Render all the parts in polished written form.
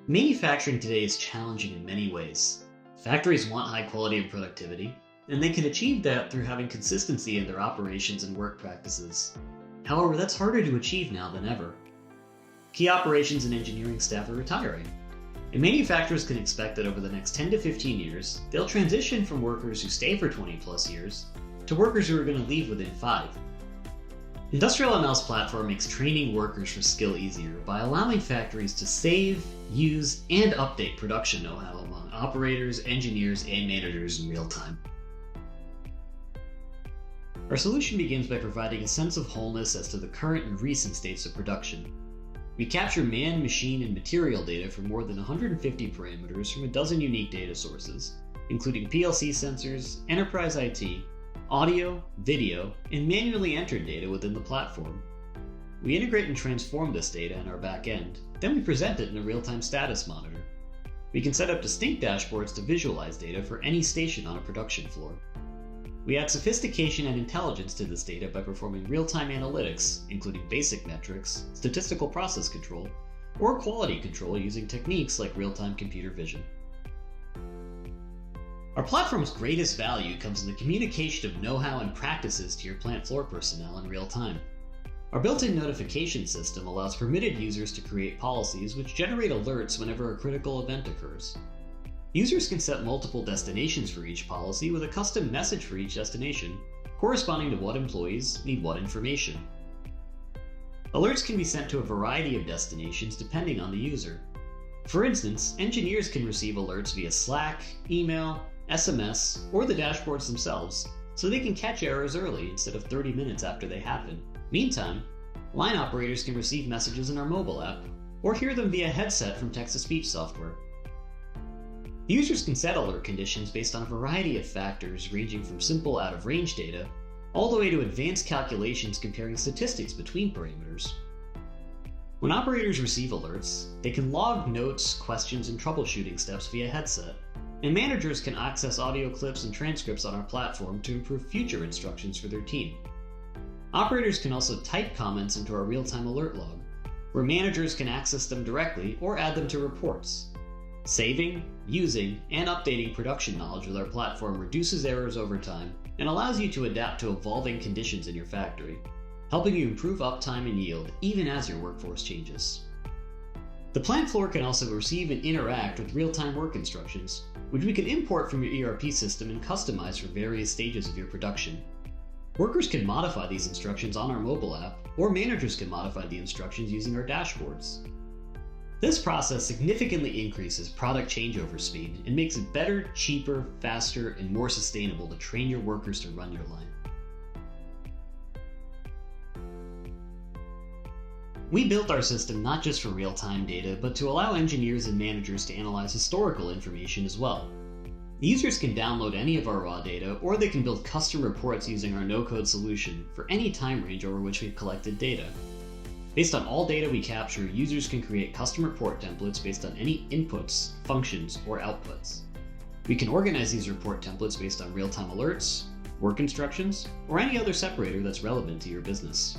Manufacturing today is challenging in many ways. Factories want high quality and productivity, and they can achieve that through having consistency in their operations and work practices. However, that's harder to achieve now than ever. Key operations and engineering staff are retiring, and manufacturers can expect that over the next 10 to 15 years, they'll transition from workers who stay for 20 plus years to workers who are going to leave within 5. IndustrialML's platform makes training workers for skill easier by allowing factories to save, use, and update production know-how among operators, engineers, and managers in real time. Our solution begins by providing a sense of wholeness as to the current and recent states of production. We capture man, machine, and material data from more than 150 parameters from a dozen unique data sources, including PLC sensors, enterprise IT, audio, video, and manually entered data within the platform. We integrate and transform this data in our back end, then we present it in a real-time status monitor. We can set up distinct dashboards to visualize data for any station on a production floor. We add sophistication and intelligence to this data by performing real-time analytics, including basic metrics, statistical process control, or quality control using techniques like real-time computer vision. Our platform's greatest value comes in the communication of know-how and practices to your plant floor personnel in real time. Our built-in notification system allows permitted users to create policies which generate alerts whenever a critical event occurs. Users can set multiple destinations for each policy with a custom message for each destination, corresponding to what employees need what information. Alerts can be sent to a variety of destinations depending on the user. For instance, engineers can receive alerts via Slack, email, SMS, or the dashboards themselves, so they can catch errors early instead of 30 minutes after they happen. Meantime, line operators can receive messages in our mobile app, or hear them via headset from text-to-speech software. Users can set alert conditions based on a variety of factors ranging from simple out-of-range data, all the way to advanced calculations comparing statistics between parameters. When operators receive alerts, they can log notes, questions, and troubleshooting steps via headset, and managers can access audio clips and transcripts on our platform to improve future instructions for their team. Operators can also type comments into our real-time alert log, where managers can access them directly or add them to reports. Saving, using, and updating production knowledge with our platform reduces errors over time and allows you to adapt to evolving conditions in your factory, helping you improve uptime and yield even as your workforce changes. The plant floor can also receive and interact with real-time work instructions, which we can import from your ERP system and customize for various stages of your production. Workers can modify these instructions on our mobile app, or managers can modify the instructions using our dashboards. This process significantly increases product changeover speed and makes it better, cheaper, faster, and more sustainable to train your workers to run your line. We built our system not just for real-time data, but to allow engineers and managers to analyze historical information as well. Users can download any of our raw data, or they can build custom reports using our no-code solution for any time range over which we've collected data. Based on all data we capture, users can create custom report templates based on any inputs, functions, or outputs. We can organize these report templates based on real-time alerts, work instructions, or any other separator that's relevant to your business.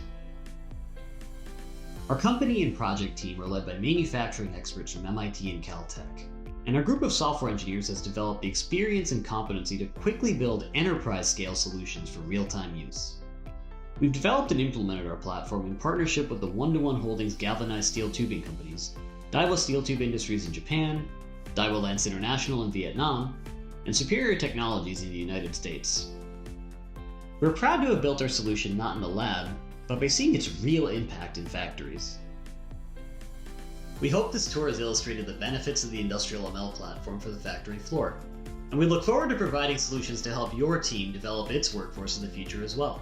Our company and project team are led by manufacturing experts from MIT and Caltech, and our group of software engineers has developed the experience and competency to quickly build enterprise-scale solutions for real-time use. We've developed and implemented our platform in partnership with the One-to-One Holdings galvanized steel tubing companies, Daiwa Steel Tube Industries in Japan, Daiwa Lance International in Vietnam, and Superior Technologies in the United States. We're proud to have built our solution not in the lab, but by seeing its real impact in factories. We hope this tour has illustrated the benefits of the IndustrialML platform for the factory floor, and we look forward to providing solutions to help your team develop its workforce in the future as well.